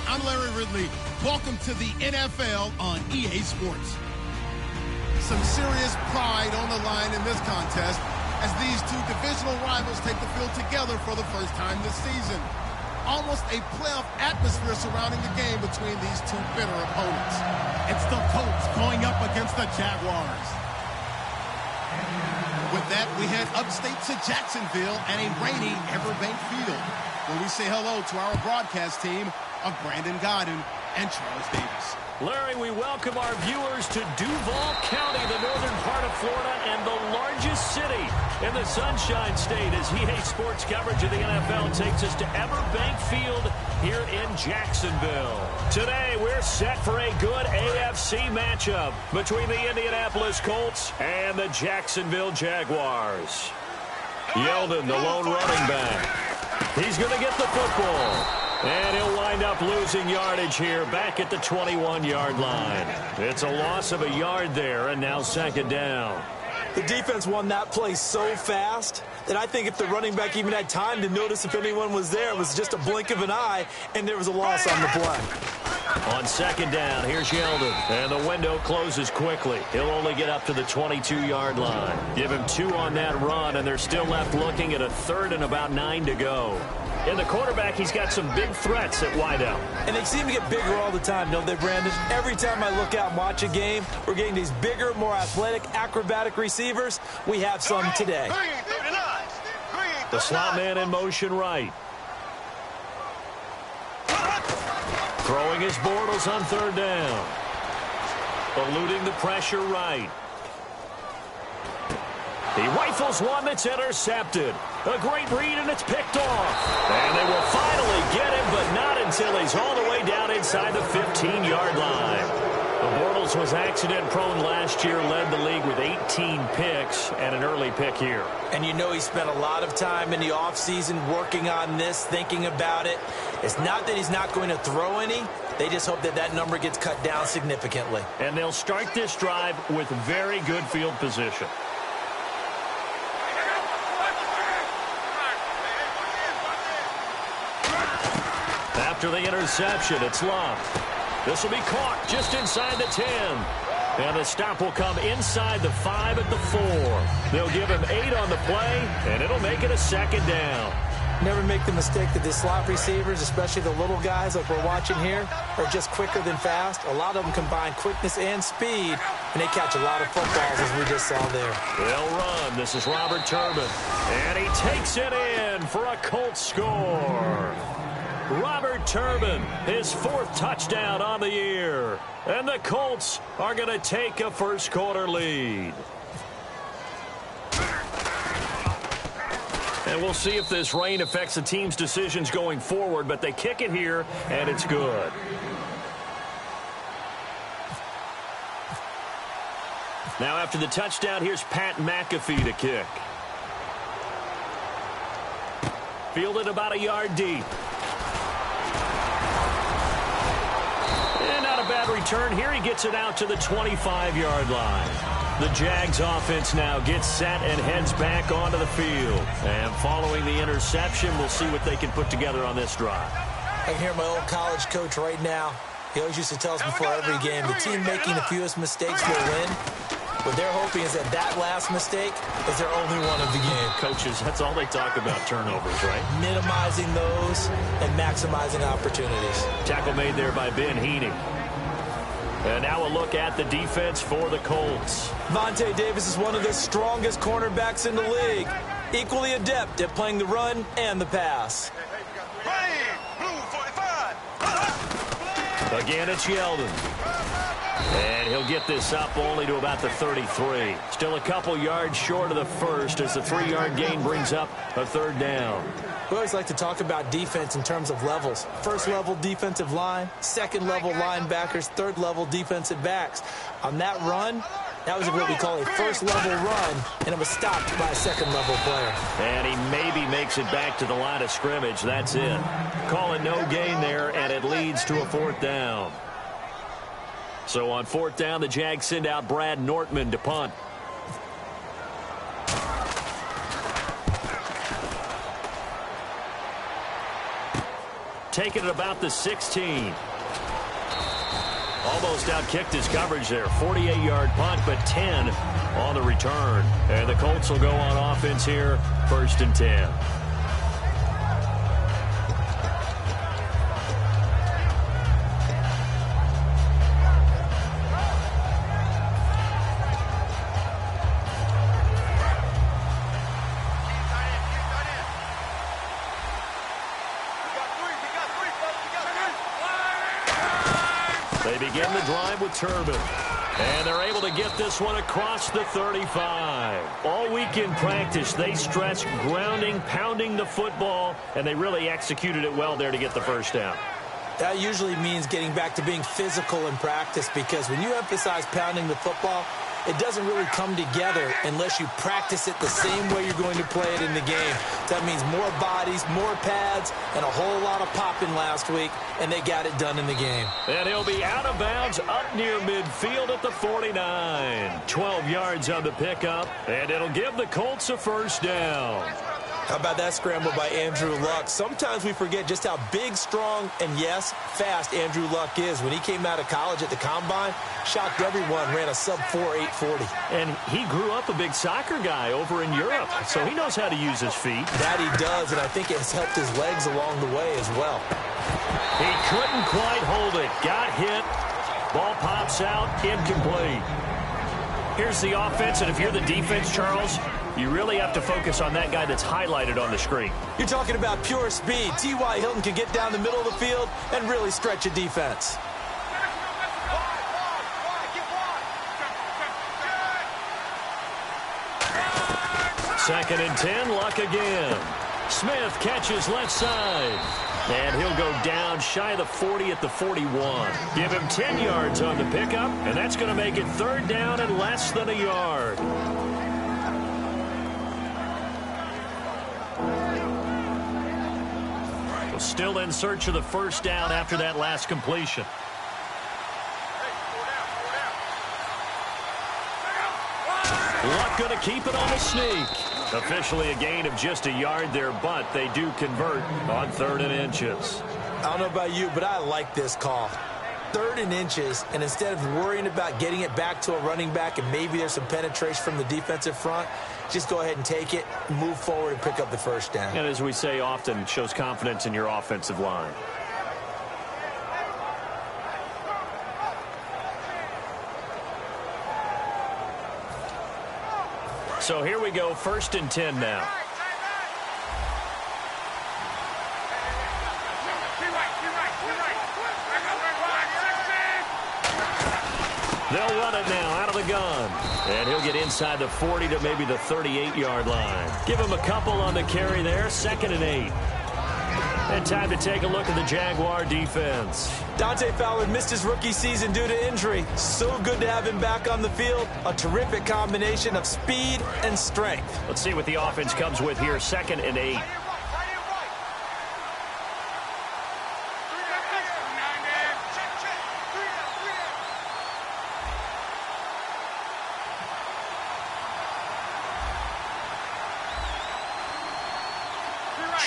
I'm Larry Ridley. Welcome to the NFL on EA Sports. Some serious pride on the line in this contest as these two divisional rivals take the field together for the first time this season. Almost a playoff atmosphere surrounding the game between these two bitter opponents. It's the Colts going up against the Jaguars. With that, we head upstate to Jacksonville and a rainy Everbank Field, where we say hello to our broadcast team of Brandon Godden and Charles Davis. Larry, we welcome our viewers to Duval County, the northern part of Florida, and the largest city in the Sunshine State, as EA Sports coverage of the NFL takes us to Everbank Field here in Jacksonville. Today, we're set for a good AFC matchup between the Indianapolis Colts and the Jacksonville Jaguars. Yeldon, the lone running back. He's going to get the football. And he'll wind up losing yardage here back at the 21-yard line. It's a loss of a yard there, and now second down. The defense won that play so fast that I think if the running back even had time to notice if anyone was there, it was just a blink of an eye, and there was a loss on the play. On second down, here's Yeldon, and the window closes quickly. He'll only get up to the 22-yard line. Give him 2 on that run, and they're still left looking at a third and about 9 to go. In the quarterback, he's got some big threats at wideout. And they seem to get bigger all the time, don't they, Brandon? Every time I look out and watch a game, we're getting these bigger, more athletic, acrobatic receivers. We have some today. The slot man in motion right. Throwing his Bortles on third down. Eluding the pressure right. He rifles one that's intercepted. A great read, and it's picked off. And they will finally get him, but not until he's all the way down inside the 15-yard line. The Bortles was accident-prone last year, led the league with 18 picks and an early pick here. And you know he spent a lot of time in the offseason working on this, thinking about it. It's not that he's not going to throw any. They just hope that that number gets cut down significantly. And they'll start this drive with very good field position. After the interception, it's Love. This will be caught just inside the 10. And the stop will come inside the 5 at the 4. They'll give him 8 on the play, and it'll make it a second down. Never make the mistake that the slot receivers, especially the little guys like we're watching here, are just quicker than fast. A lot of them combine quickness and speed, and they catch a lot of footballs, as we just saw there. They'll run. This is Robert Turbin. And he takes it in for a Colts score. Robert Turbin, his 4th touchdown on the year. And the Colts are going to take a first-quarter lead. And we'll see if this rain affects the team's decisions going forward, but they kick it here, and it's good. Now after the touchdown, here's Pat McAfee to kick. Fielded about a yard deep. And not a bad return. Here he gets it out to the 25-yard line. The Jags offense now gets set and heads back onto the field. And following the interception, we'll see what they can put together on this drive. I can hear my old college coach right now. He always used to tell us before every game, the team making the fewest mistakes will win. What they're hoping is that that last mistake is their only one of the game. Coaches, that's all they talk about, turnovers, right? Minimizing those and maximizing opportunities. Tackle made there by Ben Heaney. And now a look at the defense for the Colts. Vontae Davis is one of the strongest cornerbacks in the league. Equally adept at playing the run and the pass. Again, it's Yeldon. And he'll get this up only to about the 33. Still a couple yards short of the first as the 3-yard gain brings up a third down. We always like to talk about defense in terms of levels. First-level defensive line, second-level linebackers, third-level defensive backs. On that run, that was what we call a first-level run, and it was stopped by a second-level player. And he maybe makes it back to the line of scrimmage. That's it. Calling no gain there, and it leads to a 4th down. So on 4th down, the Jags send out Brad Nortman to punt. taken at about the 16. Almost outkicked his coverage there. 48-yard punt, but 10 on the return. And the Colts will go on offense here, 1st and 10. They begin the drive with Turbin. And they're able to get this one across the 35. All week in practice, they stressed grounding, pounding the football, and they really executed it well there to get the first down. That usually means getting back to being physical in practice, because when you emphasize pounding the football, it doesn't really come together unless you practice it the same way you're going to play it in the game. That means more bodies, more pads, and a whole lot of popping last week, and they got it done in the game. And he'll be out of bounds up near midfield at the 49. 12 yards on the pickup, and it'll give the Colts a first down. How about that scramble by Andrew Luck? Sometimes we forget just how big, strong, and, yes, fast Andrew Luck is. When he came out of college at the Combine, shocked everyone, ran a sub-4 840. And he grew up a big soccer guy over in Europe, so he knows how to use his feet. That he does, and I think it has helped his legs along the way as well. He couldn't quite hold it. Got hit. Ball pops out. Incomplete. Here's the offense, and if you're the defense, Charles, you really have to focus on that guy that's highlighted on the screen. You're talking about pure speed. T.Y. Hilton can get down the middle of the field and really stretch a defense. Second and 10, Luck again. Smith catches left side. And he'll go down shy of the 40 at the 41. Give him 10 yards on the pickup, and that's going to make it 3rd down and less than a yard. Still in search of the first down after that last completion. Luck going to keep it on the sneak. Officially a gain of just a yard there, but they do convert on 3rd and inches. I don't know about you, but I like this call. 3rd and inches, and instead of worrying about getting it back to a running back and maybe there's some penetration from the defensive front, just go ahead and take it, move forward, and pick up the first down. And as we say often, it shows confidence in your offensive line. So here we go, 1st and 10 now. They'll run it now out of the gun. And he'll get inside the 40 to maybe the 38-yard line. Give him a couple on the carry there, 2nd and 8. And time to take a look at the Jaguar defense. Dante Fowler missed his rookie season due to injury. So good to have him back on the field. A terrific combination of speed and strength. Let's see what the offense comes with here, 2nd and 8.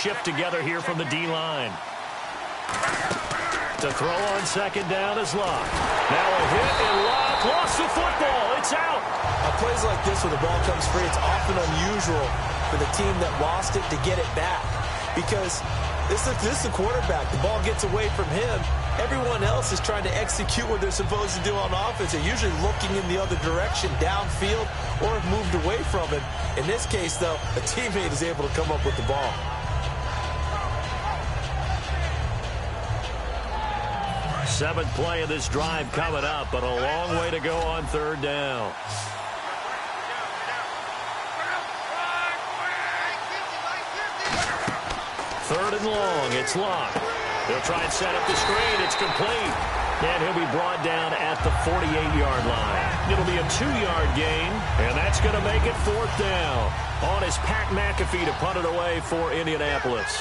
Shift together here from the D-line. To throw on 2nd down is Luck. Now a hit, and Luck lost the football. It's out. Plays like this when the ball comes free, it's often unusual for the team that lost it to get it back. Because this is the quarterback. The ball gets away from him. Everyone else is trying to execute what they're supposed to do on offense. They're usually looking in the other direction, downfield, or have moved away from him. In this case, though, a teammate is able to come up with the ball. 7th play of this drive coming up, but a long way to go on 3rd down. 3rd and long, it's Luck. He'll try and set up the screen. It's complete. And he'll be brought down at the 48-yard line. It'll be a 2-yard gain, and that's going to make it 4th down. On is Pat McAfee to punt it away for Indianapolis.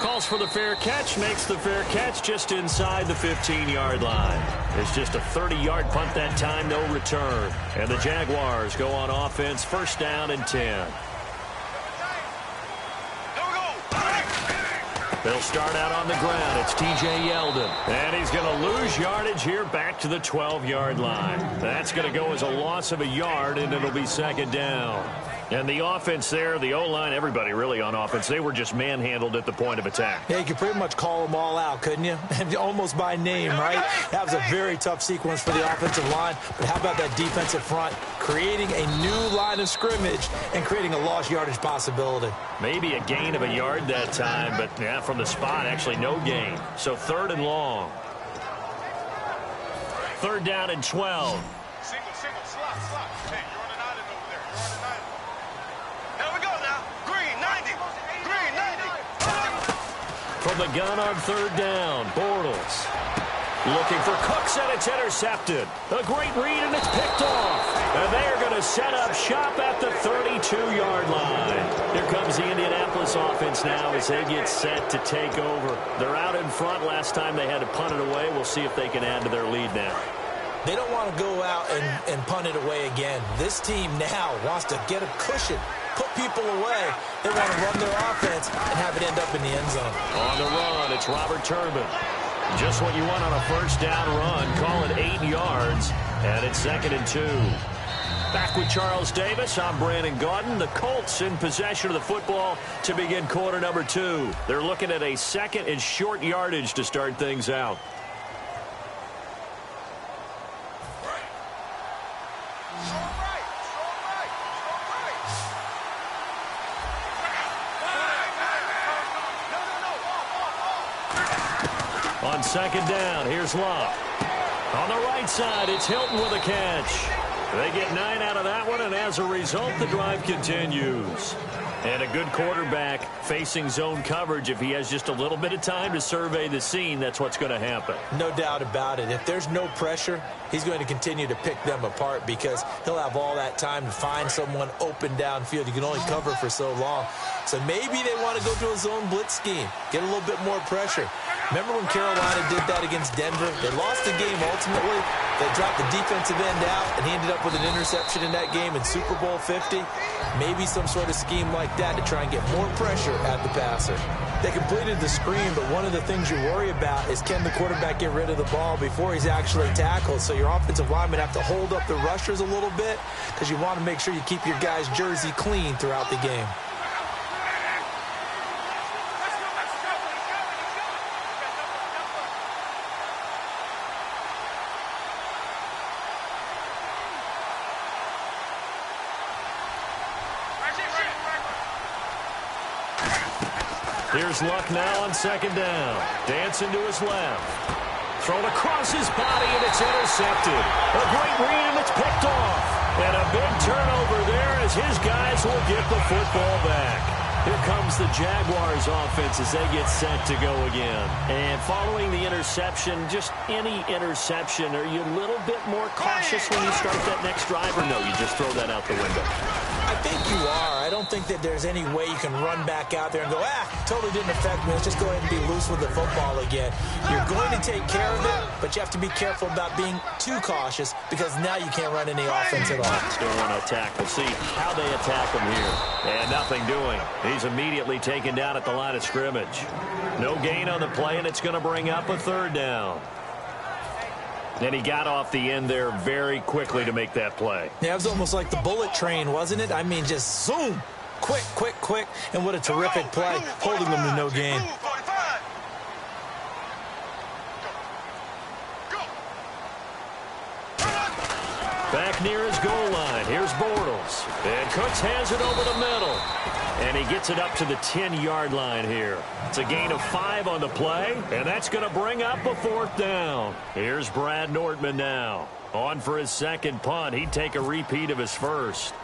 calls for the fair catch, makes the fair catch just inside the 15-yard line. It's just a 30-yard punt that time, no return. And the Jaguars go on offense, first down and 10. They'll start out on the ground. It's T.J. Yeldon. And he's going to lose yardage here back to the 12-yard line. That's going to go as a loss of a yard, and it'll be second down. And the offense there, the O-line, everybody really on offense, they were just manhandled at the point of attack. Yeah, you could pretty much call them all out, couldn't you? Almost by name, right? That was a very tough sequence for the offensive line. But how about that defensive front creating a new line of scrimmage and creating a lost yardage possibility? Maybe a gain of a yard that time, but yeah, from the spot, actually no gain. So third and long. Third down and 12. Single, slot. Hey, you're on an island over there. You're on an island. There we go now. Green, 90. Green, 90. From the gun on third down, Bortles. Looking for Cooks, and it's intercepted. A great read, and it's picked off. And they are going to set up shop at the 32-yard line. Here comes the Indianapolis offense now as they get set to take over. They're out in front. Last time they had to punt it away. We'll see if they can add to their lead now. They don't want to go out and punt it away again. This team now wants to get a cushion, put people away. They want to run their offense and have it end up in the end zone. On the run, it's Robert Turbin. Just what you want on a first down run. Call it 8 yards, and it's second and 2. Back with Charles Davis, I'm Brandon Gaudin. The Colts in possession of the football to begin quarter number 2. They're looking at a second and short yardage to start things out. On second down, here's Love. On the right side, it's Hilton with a catch. They get 9 out of that one, and as a result, the drive continues. And a good quarterback facing zone coverage. If he has just a little bit of time to survey the scene, that's what's going to happen. No doubt about it. If there's no pressure, he's going to continue to pick them apart because he'll have all that time to find someone open downfield. You can only cover for so long. So maybe they want to go to a zone blitz scheme, get a little bit more pressure. Remember when Carolina did that against Denver? They lost the game ultimately. They dropped the defensive end out, and he ended up with an interception in that game in Super Bowl 50. Maybe some sort of scheme like that to try and get more pressure at the passer. They completed the screen, but one of the things you worry about is can the quarterback get rid of the ball before he's actually tackled? So your offensive linemen have to hold up the rushers a little bit because you want to make sure you keep your guy's jersey clean throughout the game. Here's Luck now on second down. Dancing to his left. Thrown across his body, and it's intercepted. A great read, and it's picked off. And a big turnover there as his guys will get the football back. Here comes the Jaguars offense as they get set to go again. And following the interception, just any interception, are you a little bit more cautious when you start that next drive, or no, you just throw that out the window? I think you are. I don't think that there's any way you can run back out there and go, totally didn't affect me. Let's just go ahead and be loose with the football again. You're going to take care of it, but you have to be careful about being too cautious because now you can't run any offense at all. Still want to attack. We'll see how they attack him here. And nothing doing. He's immediately taken down at the line of scrimmage. No gain on the play, and it's going to bring up a third down. And he got off the end there very quickly to make that play. Yeah, it was almost like the bullet train, wasn't it? I mean, just zoom. Quick. And what a terrific play, holding them to no gain. Back near his goal line. Here's Bortles. And Cooks has it over the middle. And he gets it up to the 10-yard line here. It's a gain of 5 on the play, and that's going to bring up a fourth down. Here's Brad Nortman now. On for his second punt. He'd take a repeat of his first.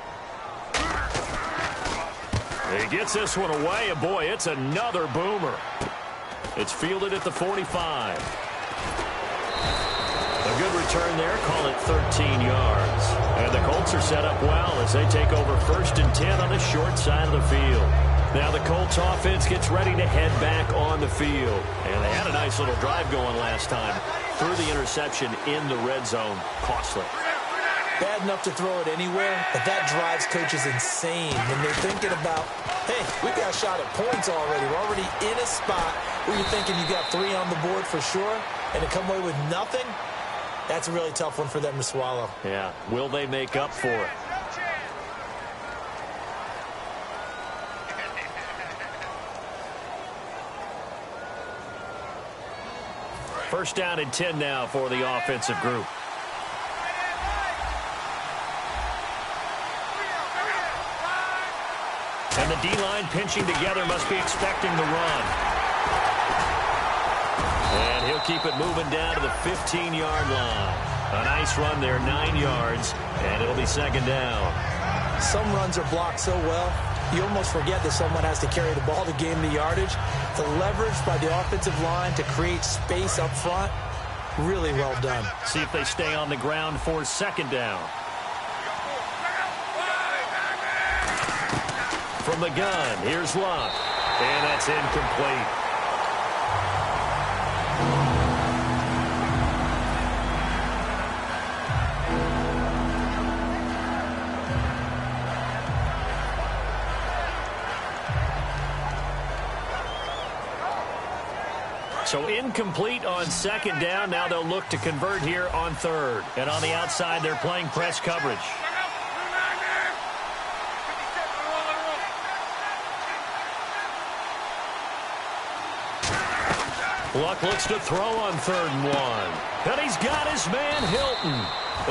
He gets this one away, and boy, it's another boomer. It's fielded at the 45. A good return there, call it 13 yards. And the Colts are set up well as they take over 1st and 10 on the short side of the field. Now the Colts offense gets ready to head back on the field. And they had a nice little drive going last time. Threw the interception in the red zone. Costly. Bad enough to throw it anywhere, but that drives coaches insane when they're thinking about, hey, we got a shot at points already. We're already in a spot where you're thinking you got 3 on the board for sure, and to come away with nothing, that's a really tough one for them to swallow. Yeah. Will they make up for it? First down and 10 now for the offensive group. And the D-line pinching together, must be expecting the run. And he'll keep it moving down to the 15-yard line. A nice run there, 9 yards, and it'll be second down. Some runs are blocked so well, you almost forget that someone has to carry the ball to gain the yardage. The leverage by the offensive line to create space up front, really well done. See if they stay on the ground for second down. From the gun, here's Luck. And that's incomplete. So incomplete on second down. Now they'll look to convert here on third. And on the outside, they're playing press coverage. Luck looks to throw on 3rd and 1. And he's got his man Hilton.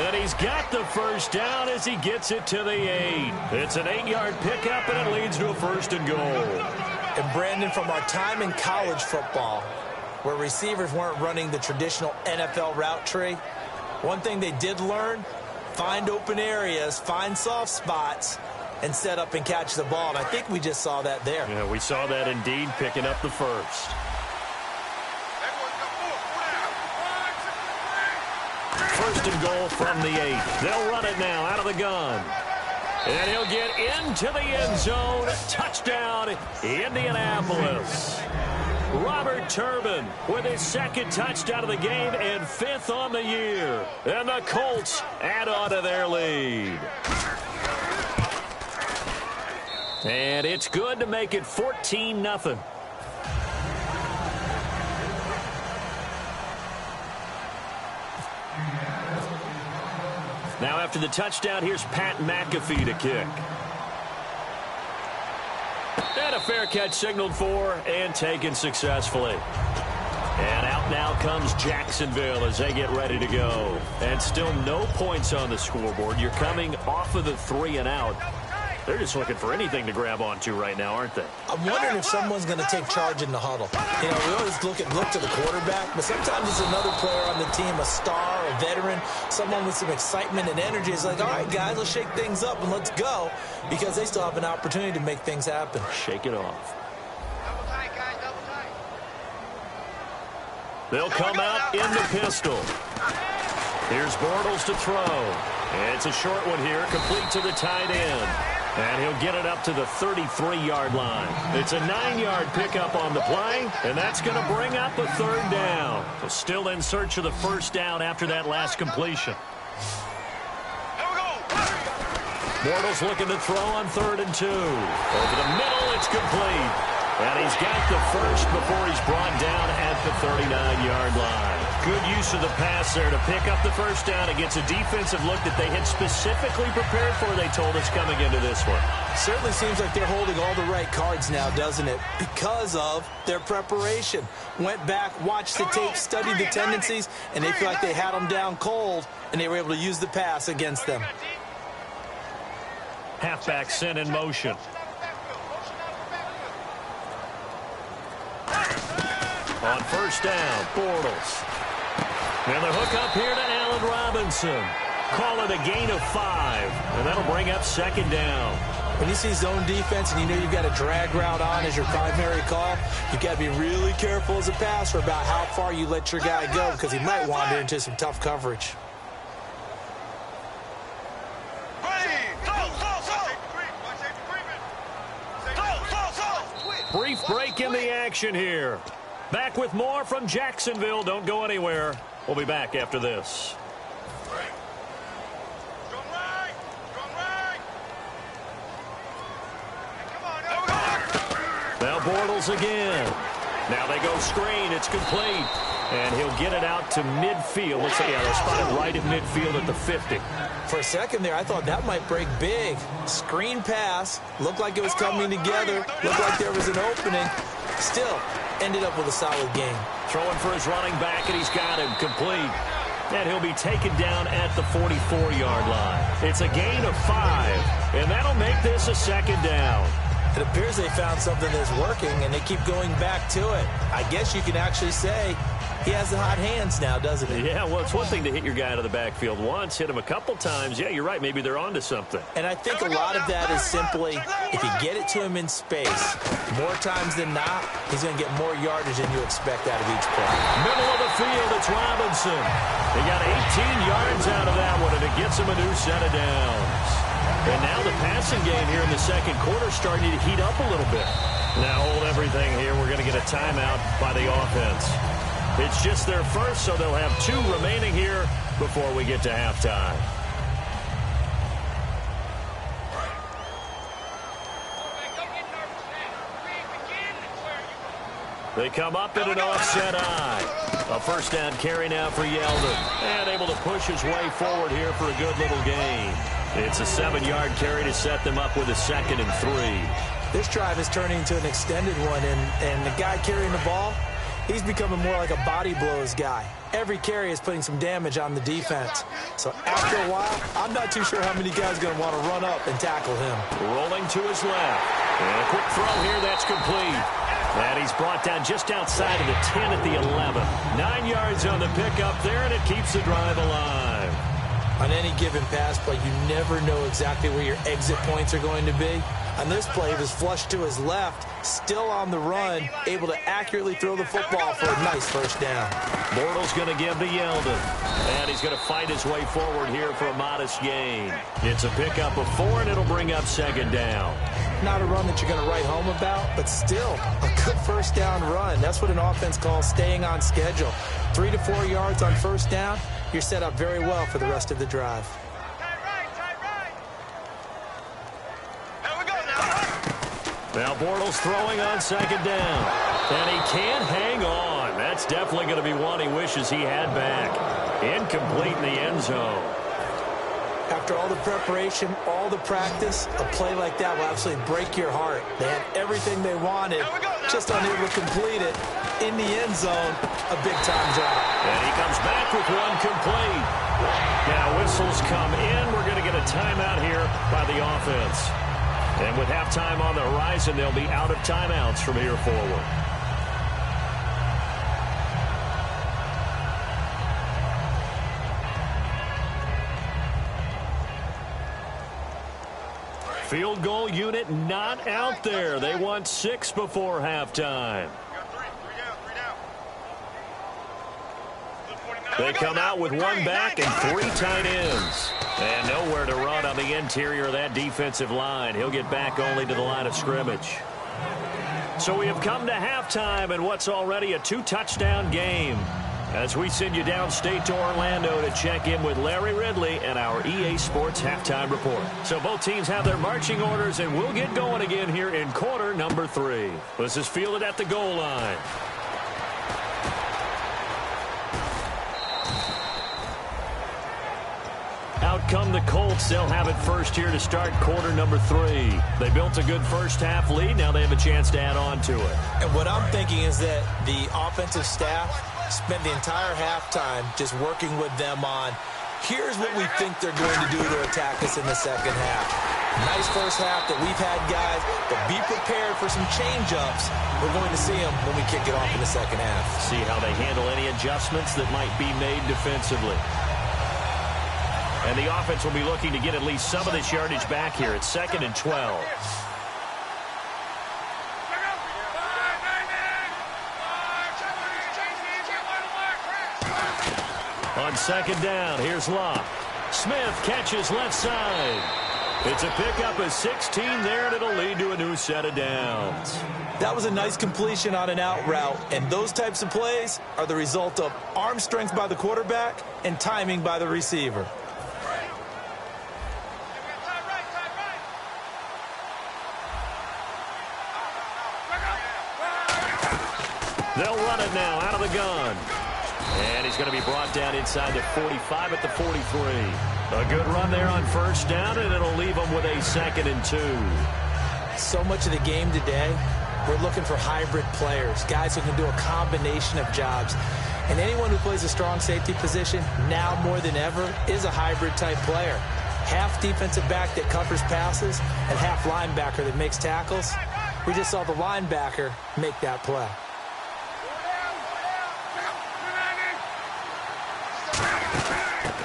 And he's got the first down as he gets it to the 8. It's an 8-yard pickup, and it leads to a 1st and goal. And Brandon, from our time in college football, where receivers weren't running the traditional NFL route tree, one thing they did learn, find open areas, find soft spots, and set up and catch the ball. And I think we just saw that there. Yeah, we saw that indeed, picking up the first. First and goal from the 8. They'll run it now out of the gun. And he'll get into the end zone. Touchdown, Indianapolis. Robert Turbin with his 2nd touchdown of the game and 5th on the year. And the Colts add on to their lead. And it's good to make it 14-0. Now after the touchdown, here's Pat McAfee to kick. And a fair catch signaled for and taken successfully. And out now comes Jacksonville as they get ready to go. And still no points on the scoreboard. You're coming off of the 3 and out. They're just looking for anything to grab onto right now, aren't they? I'm wondering if someone's going to take charge in the huddle. You know, we always look to the quarterback, but sometimes it's another player on the team, a star, a veteran, someone with some excitement and energy. It's like, all right, guys, let's shake things up and let's go, because they still have an opportunity to make things happen. Shake it off. Double tight, guys, double tight. They'll come out in the pistol. Here's Bortles to throw. And it's a short one here, complete to the tight end. And he'll get it up to the 33-yard line. It's a 9-yard pickup on the play, and that's going to bring up a 3rd down. So still in search of the 1st down after that last completion. Here we go. Bortles looking to throw on 3rd and 2. Over the middle, it's complete. And he's got the first before he's brought down at the 39-yard line. Good use of the pass there to pick up the first down against a defensive look that they had specifically prepared for, they told us, coming into this one. Certainly seems like they're holding all the right cards now, doesn't it? Because of their preparation. Went back, watched the tape, studied the tendencies, and they feel like they had them down cold, and they were able to use the pass against them. Halfback sent in motion. On first down, Bortles. And the hook up here to Allen Robinson. Call it a gain of 5, and that'll bring up 2nd down. When you see zone defense and you know you've got a drag route on as your primary call, you've got to be really careful as a passer about how far you let your guy go, because he might wander into some tough coverage. Ready, go, go, go. Go, go, go. break in the action here. Back with more from Jacksonville. Don't go anywhere. We'll be back after this. Now Bortles again. Now they go screen. It's complete. And he'll get it out to midfield. Let's say, yeah, they're spotted right at midfield at the 50. For a second there, I thought that might break big. Screen pass. Looked like it was coming together. Looked like there was an opening. Still, ended up with a solid game. Throwing for his running back, and he's got him complete. And he'll be taken down at the 44-yard line. It's a gain of 5, and that'll make this a second down. It appears they found something that's working, and they keep going back to it. I guess you can actually say he has the hot hands now, doesn't he? Yeah, well, it's one thing to hit your guy out of the backfield once, hit him a couple times. Yeah, you're right. Maybe they're onto something. And I think a lot of that is simply if you get it to him in space, more times than not, he's going to get more yardage than you expect out of each play. Middle of the field, it's Robinson. He got 18 yards out of that one, and it gets him a new set of downs. And now the passing game here in the second quarter starting to heat up a little bit. Now hold everything here. We're going to get a timeout by the offense. It's just their first, so they'll have 2 remaining here before we get to halftime. They come up in an offset eye. A first down carry now for Yeldon. And able to push his way forward here for a good little gain. It's a 7-yard carry to set them up with a 2nd and 3. This drive is turning into an extended one, and the guy carrying the ball, he's becoming more like a body blows guy. Every carry is putting some damage on the defense. So after a while, I'm not too sure how many guys are going to want to run up and tackle him. Rolling to his left. And a quick throw here, that's complete. And he's brought down just outside of the 10 at the 11. 9 yards on the pickup there, and it keeps the drive alive. On any given pass play, you never know exactly where your exit points are going to be. On this play, he was flushed to his left, still on the run, able to accurately throw the football for a nice first down. Bortles going to give to Yeldon. And he's going to fight his way forward here for a modest gain. It's a pickup of 4, and it'll bring up 2nd down. Not a run that you're going to write home about, but still a good first down run. That's what an offense calls staying on schedule. 3 to 4 yards on first down, you're set up very well for the rest of the drive. Now Bortles throwing on 2nd down. And he can't hang on. That's definitely going to be one he wishes he had back. Incomplete in the end zone. After all the preparation, all the practice, a play like that will absolutely break your heart. They had everything they wanted, just unable to complete it. In the end zone, a big-time job. And he comes back with one complete. Now whistles come in. We're going to get a timeout here by the offense. And with halftime on the horizon, they'll be out of timeouts from here forward. Field goal unit not out there. They want 6 before halftime. They come out with 1 back and 3 tight ends. And nowhere to run on the interior of that defensive line. He'll get back only to the line of scrimmage. So we have come to halftime in what's already a 2-touchdown game. As we send you downstate to Orlando to check in with Larry Ridley and our EA Sports Halftime Report. So both teams have their marching orders, and we'll get going again here in quarter number 3. This is fielded at the goal line. Out come the Colts. They'll have it first here to start quarter number 3. They built a good first half lead. Now they have a chance to add on to it. And what I'm thinking is that the offensive staff spent the entire halftime just working with them on, here's what we think they're going to do to attack us in the second half. Nice first half that we've had, guys, but be prepared for some change-ups. We're going to see them when we kick it off in the second half. See how they handle any adjustments that might be made defensively. And the offense will be looking to get at least some of this yardage back here. It's 2nd and 12. On 2nd down, here's Locke. Smith catches left side. It's a pickup of 16 there, and it'll lead to a new set of downs. That was a nice completion on an out route, and those types of plays are the result of arm strength by the quarterback and timing by the receiver. They'll run it now out of the gun. And he's going to be brought down inside the 45 at the 43. A good run there on first down, and it'll leave them with a 2nd and 2. So much of the game today, we're looking for hybrid players, guys who can do a combination of jobs. And anyone who plays a strong safety position, now more than ever, is a hybrid-type player. Half defensive back that covers passes and half linebacker that makes tackles. We just saw the linebacker make that play.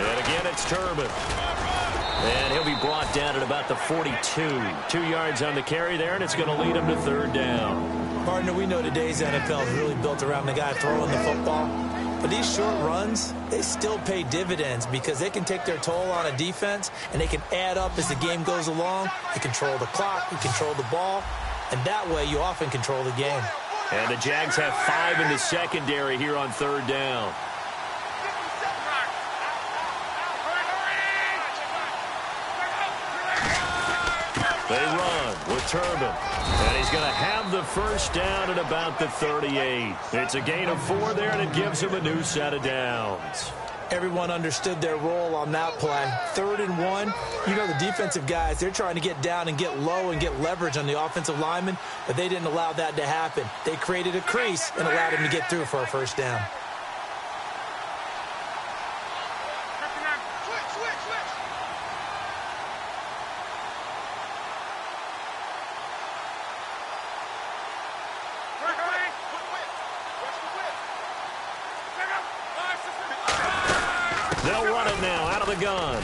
And again, it's Turbin. And he'll be brought down at about the 42. 2 yards on the carry there, and it's going to lead him to 3rd down. Partner, we know today's NFL is really built around the guy throwing the football. But these short runs, they still pay dividends because they can take their toll on a defense, and they can add up as the game goes along. You control the clock, you control the ball, and that way you often control the game. And the Jags have 5 in the secondary here on 3rd down. They run with Turbin. And he's going to have the first down at about the 38. It's a gain of 4 there, and it gives him a new set of downs. Everyone understood their role on that play. 3rd and 1. You know the defensive guys, they're trying to get down and get low and get leverage on the offensive lineman, but they didn't allow that to happen. They created a crease and allowed him to get through for a first down. They'll run it now out of the gun.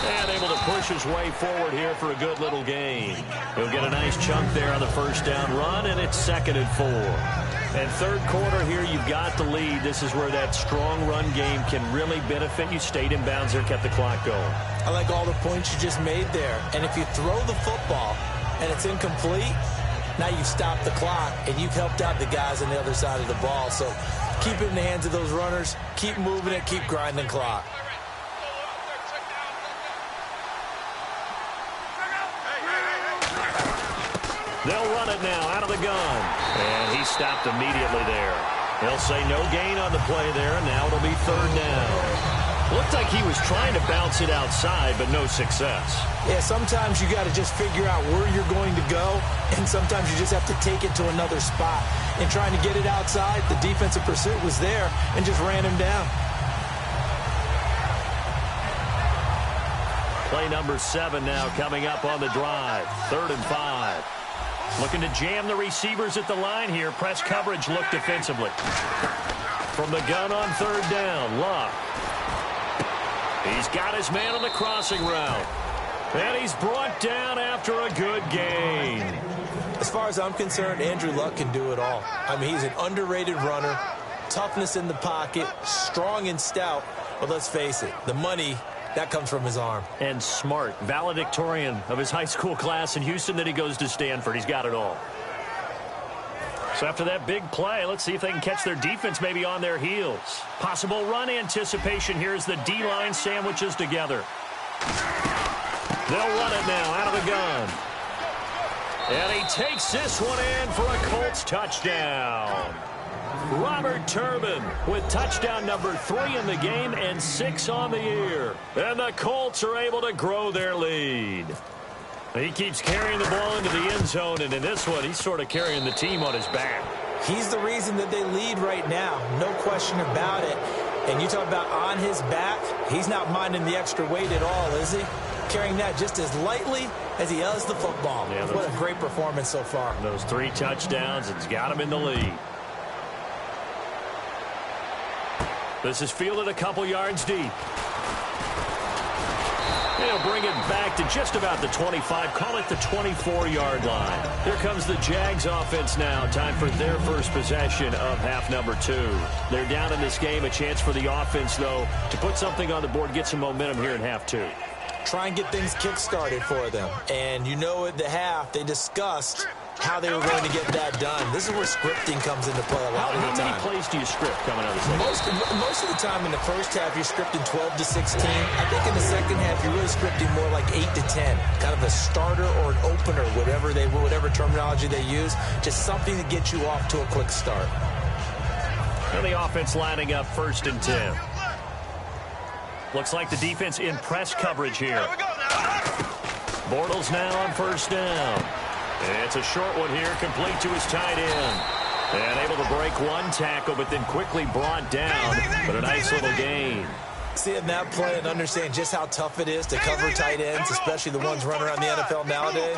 And able to push his way forward here for a good little gain. He'll get a nice chunk there on the first down run, and it's 2nd and 4. And 3rd quarter here, you've got the lead. This is where that strong run game can really benefit you. Stayed in bounds there, kept the clock going. I like all the points you just made there. And if you throw the football and it's incomplete, now you've stopped the clock and you've helped out the guys on the other side of the ball. So keep it in the hands of those runners. Keep moving it. Keep grinding clock. They'll run it now out of the gun. And he stopped immediately there. They'll say no gain on the play there, and now it'll be 3rd down. Looked like he was trying to bounce it outside, but no success. Yeah, sometimes you got to just figure out where you're going to go, and sometimes you just have to take it to another spot. And trying to get it outside, the defensive pursuit was there and just ran him down. Play number 7 now coming up on the drive. 3rd and 5. Looking to jam the receivers at the line here. Press coverage look defensively. From the gun on 3rd down, Luck. He's got his man on the crossing route. And he's brought down after a good gain. As far as I'm concerned, Andrew Luck can do it all. I mean, he's an underrated runner, toughness in the pocket, strong and stout. But let's face it, the money, that comes from his arm. And smart, valedictorian of his high school class in Houston, then he goes to Stanford. He's got it all. So after that big play, let's see if they can catch their defense maybe on their heels. Possible run anticipation here as the D-line sandwiches together. They'll run it now out of the gun. And he takes this one in for a Colts touchdown. Robert Turbin with touchdown number 3 in the game and 6 on the year. And the Colts are able to grow their lead. He keeps carrying the ball into the end zone, and in this one, he's sort of carrying the team on his back. He's the reason that they lead right now, no question about it. And you talk about on his back, he's not minding the extra weight at all, is he? Carrying that just as lightly as he does the football. Yeah, what a great performance so far. Those 3 touchdowns, it's got him in the lead. This is fielded a couple yards deep. They'll bring it back to just about the 25, call it the 24-yard line. Here comes the Jags offense now. Time for their first possession of half number 2. They're down in this game. A chance for the offense, though, to put something on the board, get some momentum here in half 2. try and get things kick-started for them. And you know at the half, they discussed how they were going to get that done. This is where scripting comes into play a lot of the time. How many plays do you script coming out of the second? Most of the time in the first half, you're scripting 12 to 16. I think in the second half, you're really scripting more like 8 to 10. Kind of a starter or an opener, whatever terminology they use. Just something to get you off to a quick start. And the offense lining up 1st and 10. Looks like the defense in press coverage here. Bortles now on 1st down. It's a short one here, complete to his tight end. And able to break one tackle, but then quickly brought down. But a nice little gain. Seeing that play and understand just how tough it is to cover tight ends, especially the ones running around the NFL nowadays,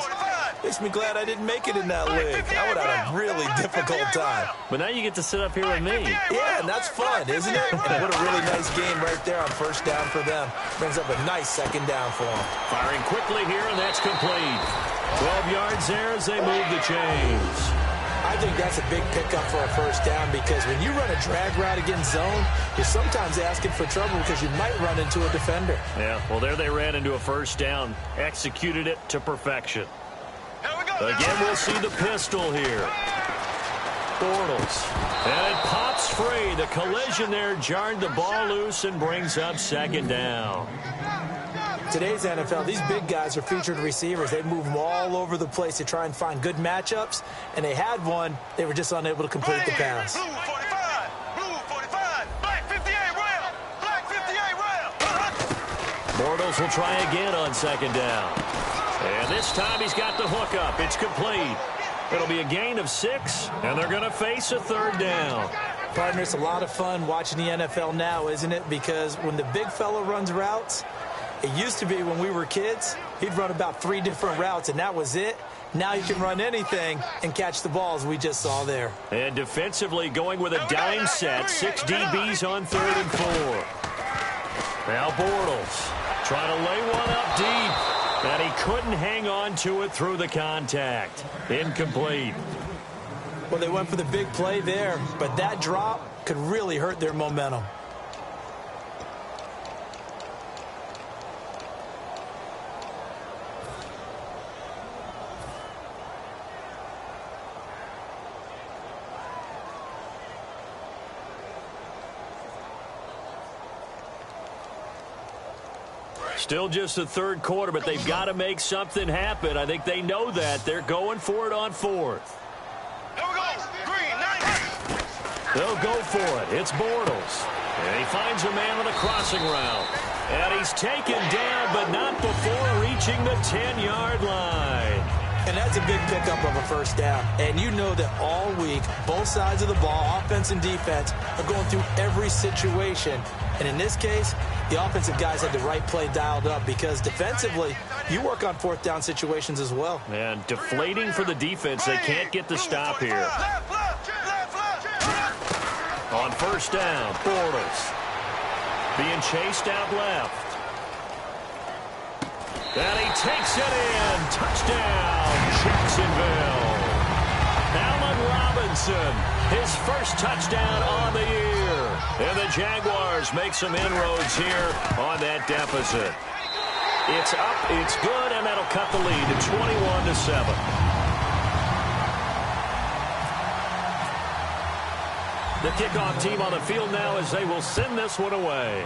makes me glad I didn't make it in that league. I would have had a really difficult time. But now you get to sit up here with me. Yeah, and that's fun, isn't it? And what a really nice game right there on 1st down for them. Brings up a nice 2nd down for them. Firing quickly here, and that's complete. 12 yards there as they move the chains. I think that's a big pickup for a 1st down because when you run a drag route against zone, you're sometimes asking for trouble because you might run into a defender. Yeah, well, there they ran into a 1st down. Executed it to perfection. Again, we'll see the pistol here. Bortles. And it pops free. The collision there jarred the ball loose and brings up 2nd down. Today's NFL, these big guys are featured receivers. They move them all over the place to try and find good matchups, and they had one. They were just unable to complete the pass. Blue 45, blue 45, black 58 rail, black 58 rail. Bortles will try again on 2nd down. And this time he's got the hook up. It's complete. It'll be a gain of 6, and they're going to face a 3rd down. Partner, it's a lot of fun watching the NFL now, isn't it? Because when the big fella runs routes, it used to be when we were kids, he'd run about 3 different routes, and that was it. Now you can run anything and catch the balls we just saw there. And defensively going with a dime set. 6 DBs on 3rd and 4. Now Bortles trying to lay one up deep. And he couldn't hang on to it through the contact. Incomplete. Well, they went for the big play there, but that drop could really hurt their momentum. Still just the 3rd quarter, but they've got to make something happen. I think they know that. They're going for it on 4th. Here we go. Green, 90. They'll go for it. It's Bortles. And he finds a man on the crossing route. And he's taken down, but not before reaching the 10-yard line. And that's a big pickup of a 1st down. And you know that all week, both sides of the ball, offense and defense, are going through every situation. And in this case, the offensive guys had the right play dialed up because defensively, you work on 4th down situations as well. And deflating for the defense. They can't get the stop here. On 1st down, Bortles being chased out left. And he takes it in. Touchdown, Jacksonville. Allen Robinson, his 1st touchdown on the year. And the Jaguars make some inroads here on that deficit. It's up, it's good, and that'll cut the lead to 21-7. The kickoff team on the field now as they will send this one away.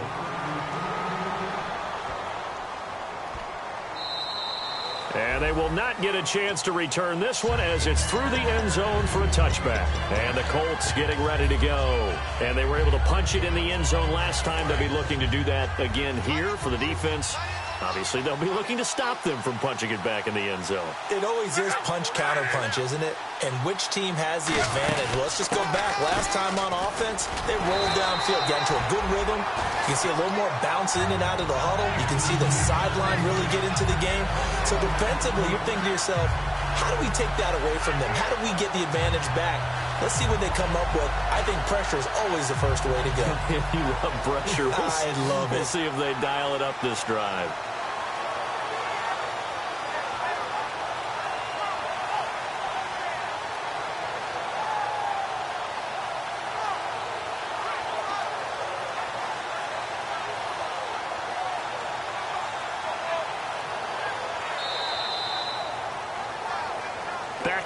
And they will not get a chance to return this one as it's through the end zone for a touchback. And the Colts getting ready to go. And they were able to punch it in the end zone last time. They'll be looking to do that again here for the defense. Obviously, they'll be looking to stop them from punching it back in the end zone. It always is punch-counter-punch, isn't it? And which team has the advantage? Well, let's just go back. Last time on offense, they rolled downfield, got into a good rhythm. You can see a little more bounce in and out of the huddle. You can see the sideline really get into the game. So defensively, you're thinking to yourself, how do we take that away from them? How do we get the advantage back? Let's see what they come up with. I think pressure is always the first way to go. You love pressure. I love it. We'll see if they dial it up this drive.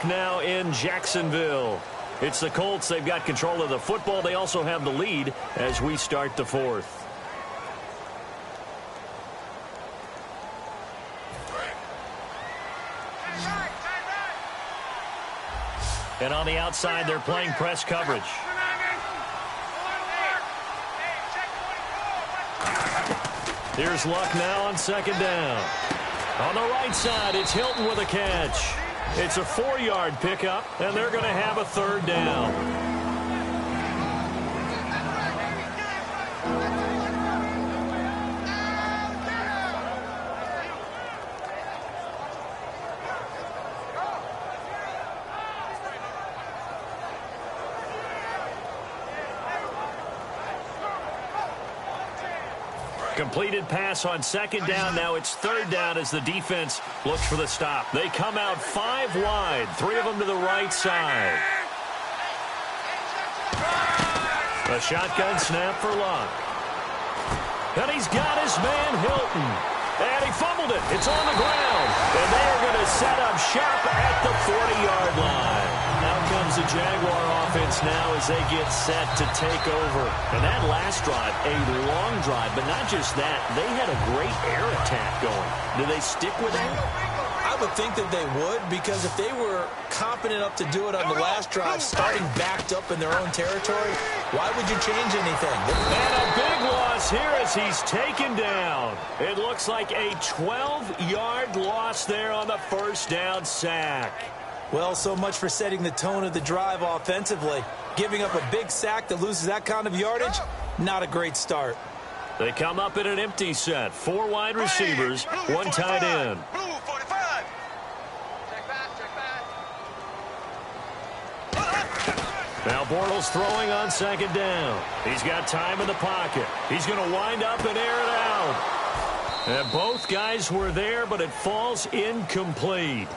clock now in Jacksonville. It's the Colts. They've got control of the football. They also have the lead as we start the fourth. And on the outside, they're playing press coverage. Here's Luck now on second down. On the right side, it's Hilton with a catch. It's a 4-yard pickup, and they're going to have a third down. Completed pass on second down. Now it's third down as the defense looks for the stop. They come out 5 wide, 3 of them to the right side. A shotgun snap for Luck. And he's got his man Hilton. And he fumbled it. It's on the ground. And they are going to set up shop at the 40-yard line. Out comes the Jaguar offense now as they get set to take over. And that last drive, a long drive, but not just that. They had a great air attack going. Do they stick with that? I would think that they would, because if they were competent enough to do it on the last drive, starting backed up in their own territory, why would you change anything? And a big loss here as he's taken down. It looks like a 12-yard loss there on the first down sack. Well, so much for setting the tone of the drive offensively. Giving up a big sack that loses that kind of yardage, not a great start. They come up in an empty set. 4 wide receivers, 1 tight end. Now Bortles throwing on second down. He's got time in the pocket. He's going to wind up and air it out. And both guys were there, but it falls incomplete.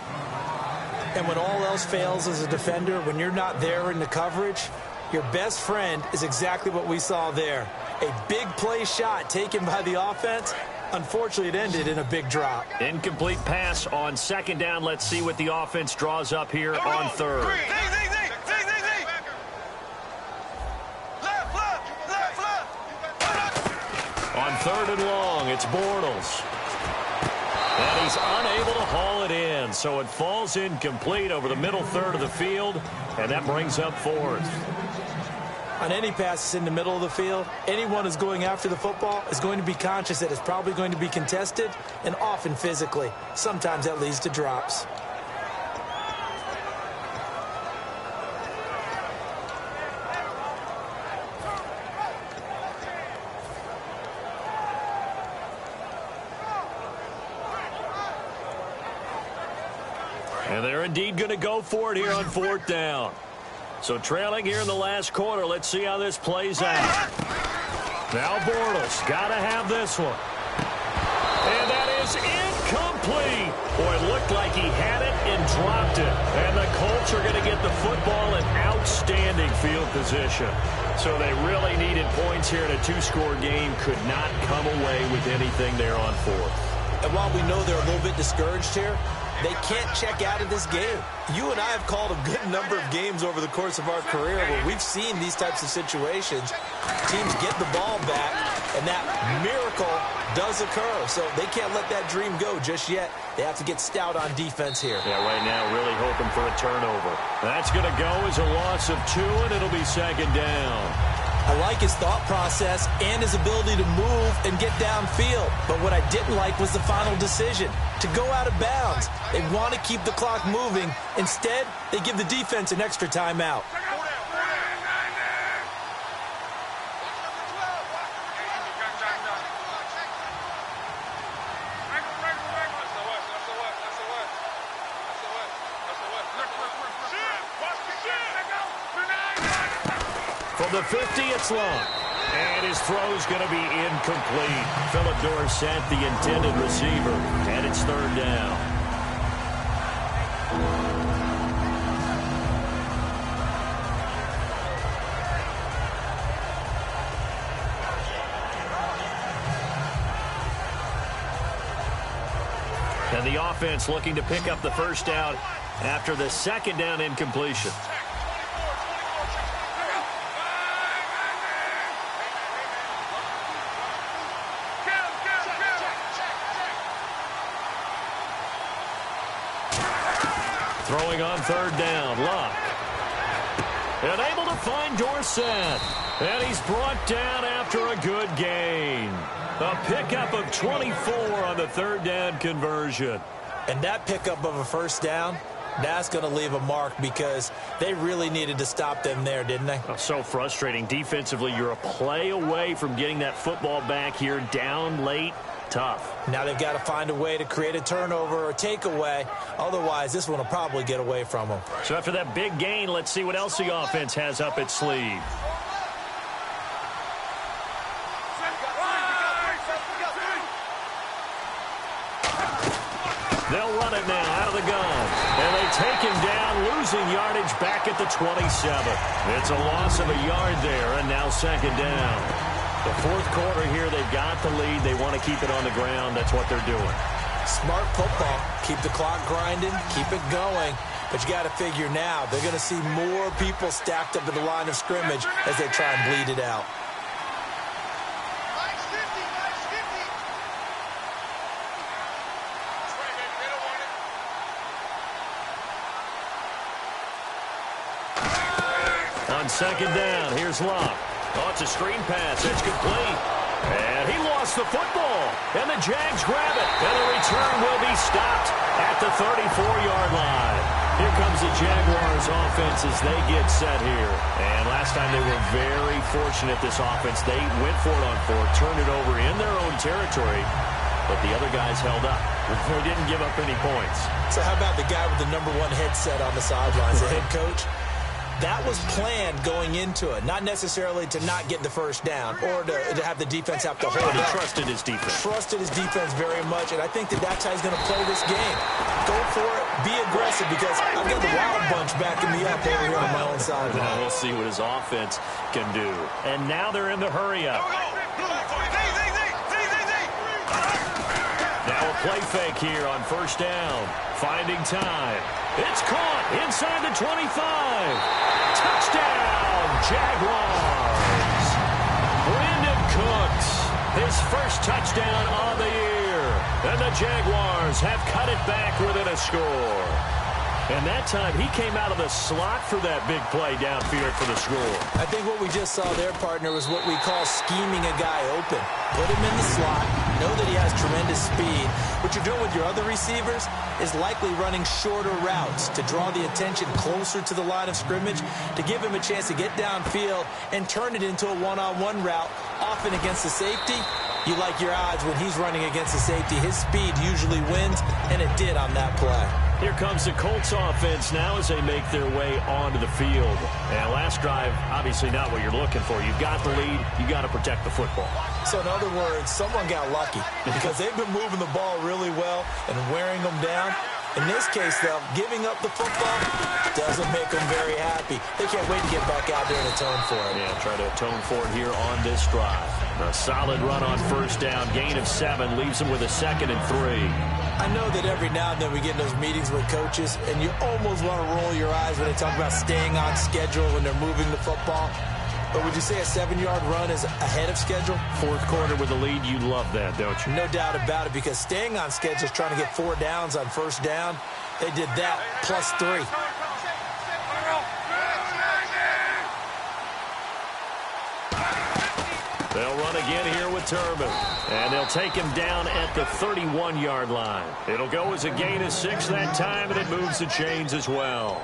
And when all else fails as a defender, when you're not there in the coverage, your best friend is exactly what we saw there. A big play shot taken by the offense. Unfortunately, it ended in a big drop. Incomplete pass on second down. Let's see what the offense draws up here on third. On third and long, it's Bortles. And he's unable to haul it in, so it falls incomplete over the middle third of the field, and that brings up fourth. On any passes in the middle of the field, anyone who's going after the football is going to be conscious that it's probably going to be contested, and often physically. Sometimes that leads to drops. And they're indeed going to go for it here on fourth down. So trailing here in the last quarter, let's see how this plays out. Now Bortles, got to have this one. And that is incomplete. Boy, it looked like he had it and dropped it. And the Colts are going to get the football in outstanding field position. So they really needed points here in a 2-score game. Could not come away with anything there on fourth. And while we know they're a little bit discouraged here, they can't check out of this game. You and I have called a good number of games over the course of our career where we've seen these types of situations. Teams get the ball back, and that miracle does occur. So they can't let that dream go just yet. They have to get stout on defense here. Yeah, right now really hoping for a turnover. That's going to go as a loss of 2, and it'll be second down. I like his thought process and his ability to move and get downfield. But what I didn't like was the final decision, to go out of bounds. They want to keep the clock moving. Instead, they give the defense an extra timeout. From the 50, it's long. And his throw's going to be incomplete. Philip Dorsett, the intended receiver. And it's third down. And the offense looking to pick up the first down after the second down incompletion. Throwing on third down, Luck. And able to find Dorsett. And he's brought down after a good gain. A pickup of 24 on the third down conversion. And that pickup of a first down, that's going to leave a mark because they really needed to stop them there, didn't they? Oh, so frustrating. Defensively, you're a play away from getting that football back here down late. Tough. Now they've got to find a way to create a turnover or takeaway. Otherwise, this one will probably get away from them. So after that big gain, let's see what else the offense has up its sleeve. They'll run it now out of the gun. And they take him down, losing yardage back at the 27. It's a loss of a yard there, and now second down. The fourth quarter here, they've got the lead. They want to keep it on the ground. That's what they're doing. Smart football. Keep the clock grinding. Keep it going. But you got to figure now, they're going to see more people stacked up at the line of scrimmage as they try and bleed it out. On second down, here's Luck. Oh, it's a screen pass. It's complete. And he lost the football. And the Jags grab it. And the return will be stopped at the 34-yard line. Here comes the Jaguars offense as they get set here. And last time they were very fortunate, this offense. They went for it on fourth, turned it over in their own territory. But the other guys held up. They didn't give up any points. So how about the guy with the #1 headset on the sidelines, the head coach? That was planned going into it, not necessarily to not get the first down or to have the defense have to hold He up. trusted his defense. Trusted his defense very much, and I think that's how he's going to play this game. Go for it, be aggressive, because I've got the Wild Bunch backing me up over here on my own side. Now we'll see what his offense can do. And now they're in the hurry-up. Now a play fake here on first down. Finding time. It's caught inside the 25. Touchdown, Jaguars. Brandon Cooks, his first touchdown on the year. And the Jaguars have cut it back within a score. And that time, he came out of the slot for that big play downfield for the score. I think what we just saw there, partner, was what we call scheming a guy open. Put him in the slot, know that he has tremendous speed. What you're doing with your other receivers is likely running shorter routes to draw the attention closer to the line of scrimmage, to give him a chance to get downfield and turn it into a one-on-one route, often against the safety. You like your odds when he's running against the safety. His speed usually wins, and it did on that play. Here comes the Colts offense now as they make their way onto the field. And last drive, obviously not what you're looking for. You've got the lead. You've got to protect the football. So in other words, someone got lucky because they've been moving the ball really well and wearing them down. In this case, though, giving up the football doesn't make them very happy. They can't wait to get back out there and atone for it. Yeah, try to atone for it here on this drive. A solid run on first down. Gain of 7 leaves them with a 2nd and 3. I know that every now and then we get in those meetings with coaches, and you almost want to roll your eyes when they talk about staying on schedule when they're moving the football. But would you say a 7-yard run is ahead of schedule? Fourth quarter with the lead, you love that, don't you? No doubt about it, because staying on schedule is trying to get 4 downs on first down. They did that, plus 3. They'll run again here with Turbin. And they'll take him down at the 31-yard line. It'll go as a gain of 6 that time, and it moves the chains as well.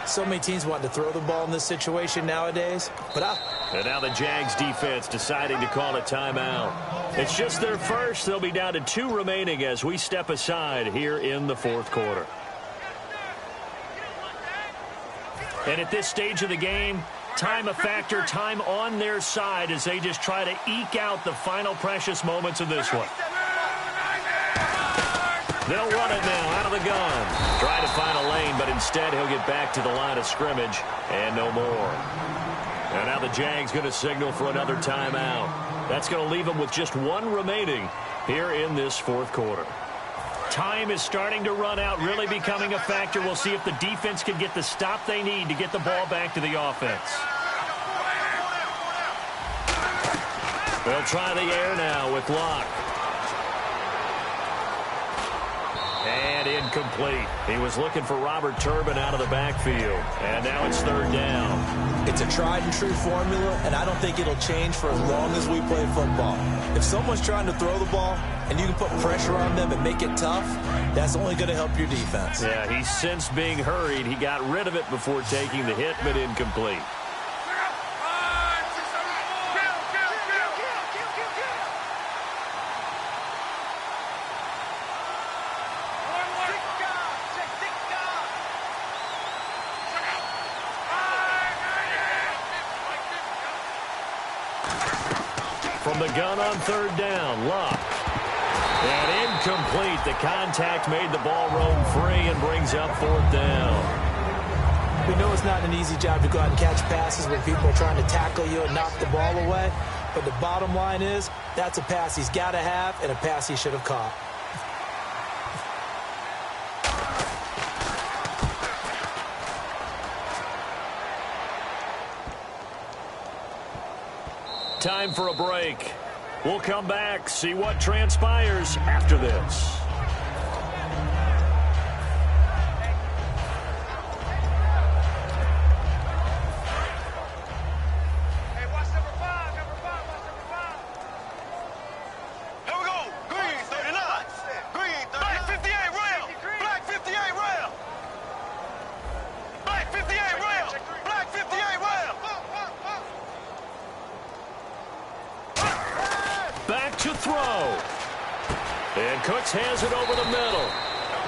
So many teams want to throw the ball in this situation nowadays. And now the Jags defense deciding to call a timeout. It's just their first. They'll be down to 2 remaining as we step aside here in the fourth quarter. And at this stage of the game, time a factor, time on their side as they just try to eke out the final precious moments of this one. They'll run it now out of the gun. Try to find a lane, but instead he'll get back to the line of scrimmage and no more. And now the Jags going to signal for another timeout. That's going to leave them with just 1 remaining here in this fourth quarter. Time is starting to run out, really becoming a factor. We'll see if the defense can get the stop they need to get the ball back to the offense. They'll try the air now with Locke. And incomplete. He was looking for Robert Turbin out of the backfield. And now it's third down. It's a tried and true formula, and I don't think it'll change for as long as we play football. If someone's trying to throw the ball and you can put pressure on them and make it tough, that's only going to help your defense. Yeah, he sensed being hurried. He got rid of it before taking the hit, but incomplete. From the gun on third down, Locke. And incomplete. The contact made the ball roam free and brings up fourth down. We know it's not an easy job to go out and catch passes when people are trying to tackle you and knock the ball away. But the bottom line is, that's a pass he's got to have and a pass he should have caught. Time for a break. We'll come back, see what transpires after this. Hey, watch number 5, number 5, watch number 5. Here we go. Green 39. Green 39. Black 58 rail. Black 58 rail. Black 58 rail. Black 58 rail. Back to throw. And Cooks has it over the middle.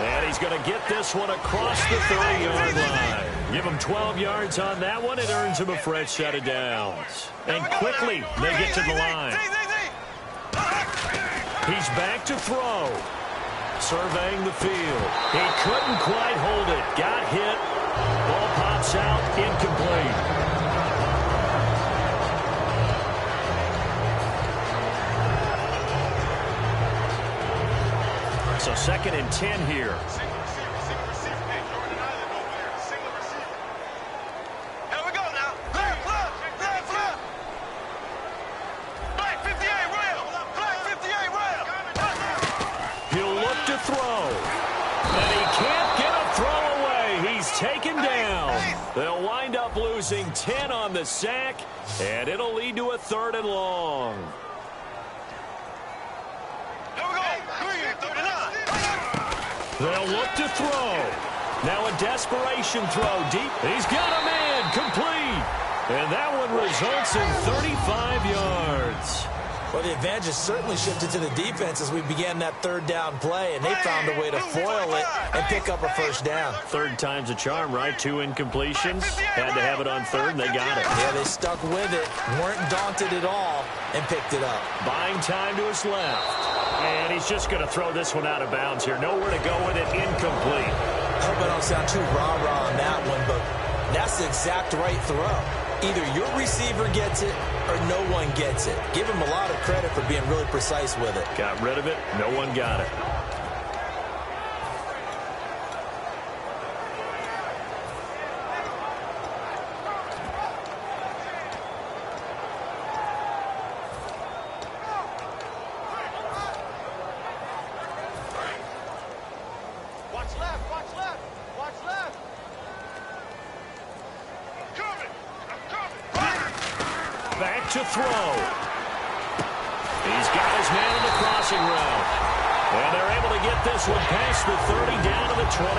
And he's going to get this one across the 30-yard line. Give him 12 yards on that one. It earns him a fresh set of downs. And quickly, they get to the line. He's back to throw. Surveying the field. He couldn't quite hold it. Got hit. Ball pops out. Incomplete. So 2nd and 10 here. Single receiver. Hey, you're in an island over there. Single receiver. Here we go now. Left. Black 58 rail. Black 58 rail. He'll look to throw. And he can't get a throw away. He's taken down. They'll wind up losing 10 on the sack, and it'll lead to a 3rd and long. Here we go. Green 39. They'll look to throw. Now a desperation throw deep. He's got a man. Complete. And that one results in 35 yards. Well, the advantage has certainly shifted to the defense as we began that 3rd down play, and they found a way to foil it and pick up a first down. 3rd time's a charm, right? 2 incompletions. Had to have it on 3rd, and they got it. Yeah, they stuck with it, weren't daunted at all, and picked it up. Buying time to his left. And he's just going to throw this one out of bounds here. Nowhere to go with it. Incomplete. I hope I don't sound too rah-rah on that one, but that's the exact right throw. Either your receiver gets it or no one gets it. Give him a lot of credit for being really precise with it. Got rid of it. No one got it. Watch left. Watch left. Watch left. I'm coming. Back to throw. He's got his man on the crossing route. And they're able to get this one past the 30 down to the 25.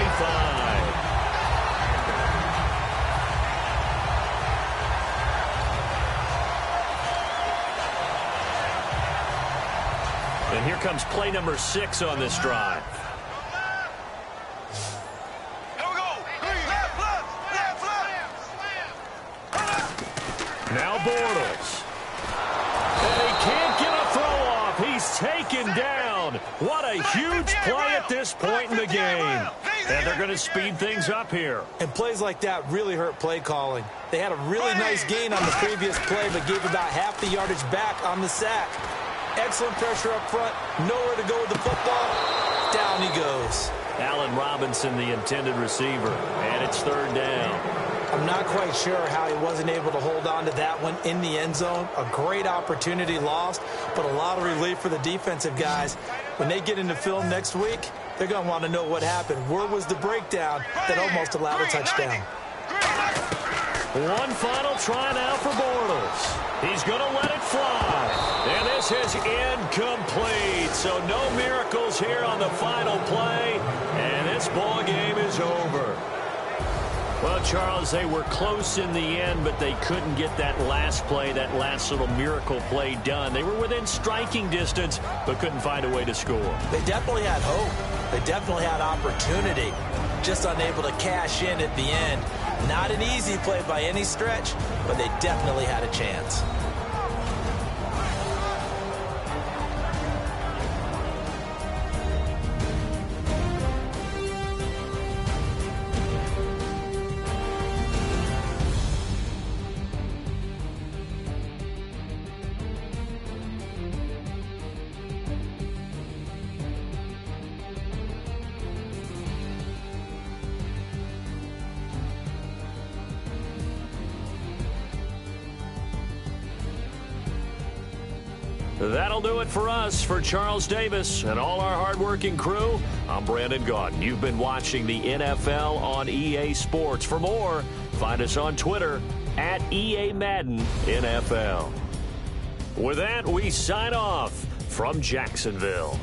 And here comes play number 6 on this drive. Here we go. Left. Now Bortles. And he can't get a throw off. He's taken down. What a huge play at this point in the game. And they're going to speed things up here. And plays like that really hurt play calling. They had a really nice gain on the previous play, but gave about half the yardage back on the sack. Excellent pressure up front. Nowhere to go with the football. Down he goes. Allen Robinson, the intended receiver, and it's third down. I'm not quite sure how he wasn't able to hold on to that one in the end zone. A great opportunity lost, but a lot of relief for the defensive guys. When they get into film next week, they're going to want to know what happened. Where was the breakdown that almost allowed a touchdown? One final try now for Bortles. He's going to let it fly. And this is incomplete. So no miracles here on the final play. And this ball game is over. Well, Charles, they were close in the end, but they couldn't get that last play, that last little miracle play done. They were within striking distance, but couldn't find a way to score. They definitely had hope. They definitely had opportunity. Just unable to cash in at the end. Not an easy play by any stretch, but they definitely had a chance. That'll do it for us. For Charles Davis and all our hardworking crew, I'm Brandon Gaudin. You've been watching the NFL on EA Sports. For more, find us on Twitter at EA Madden NFL. With that, we sign off from Jacksonville.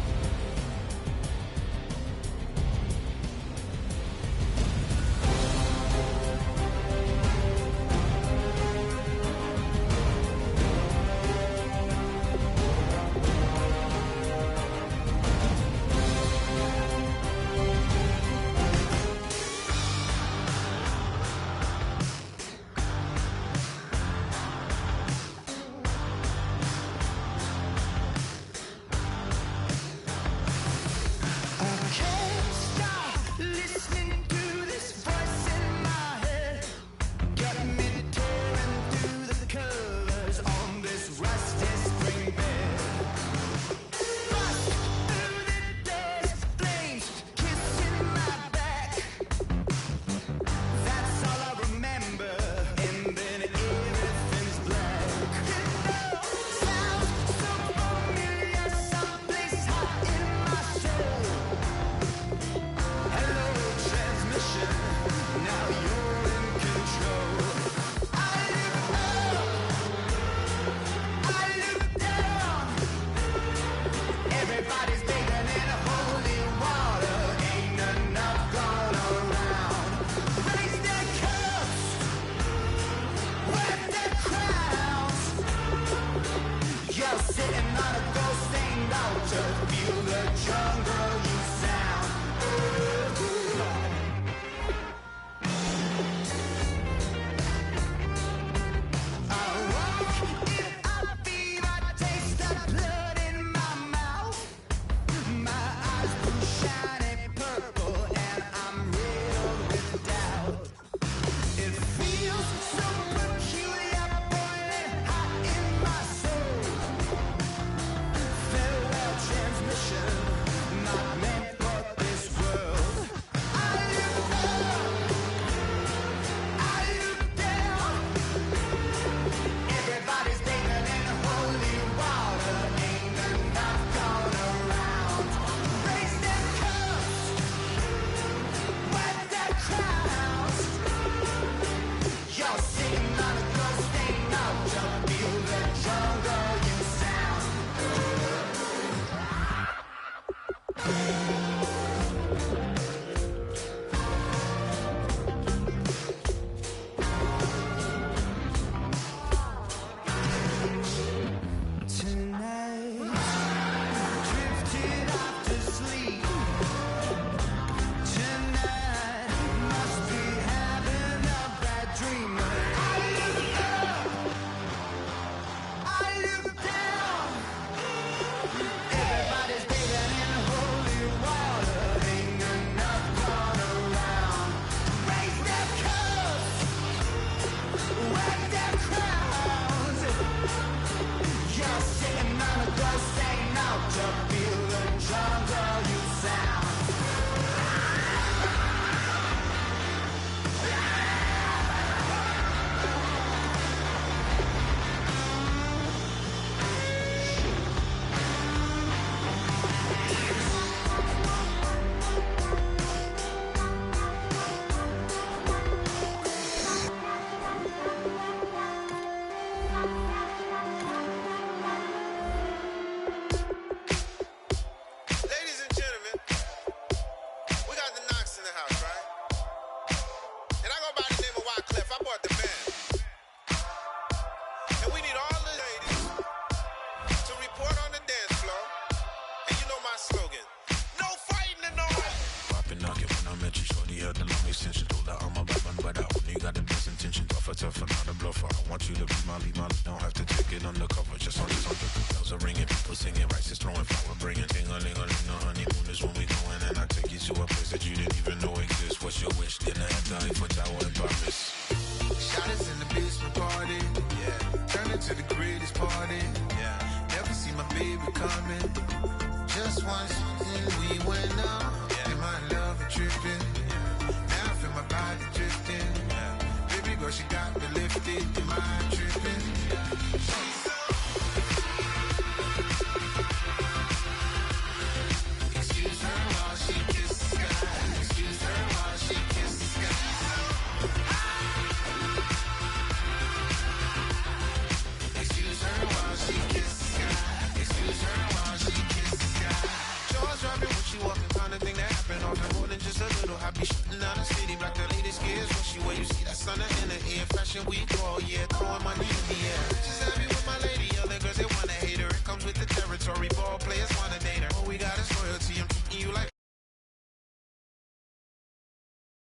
tougher, not a bluffer. I want you to be my lead, don't have to take it undercover. Just on the tongue, the bells are ringing, people singing, rice is throwing, flower bringing. Ting-a-ling-a-ling, the honeymoon is when we going, and I take you to a place that you didn't even know exists. What's your wish? Dinner at the Eiffel Tower in Paris. Shot us in the basement party, yeah. Turn it to the greatest party, yeah. Never see my baby coming. Just once, and we went up, yeah. And my love a tripping, yeah. Now I feel my body drifting, yeah. Baby girl, she got me lifted, am I tripping? Yeah. She's so excuse her while she kisses the sky. Excuse her while she kisses the sky. Excuse her while she kisses the sky. Excuse her while she kisses the sky. Jaws dropping when she walking, kind of thing that happen often more than just a little. Happy shooting down the city, black the latest gears when she wear. You see that sun in the air, fashion week, oh yeah, throw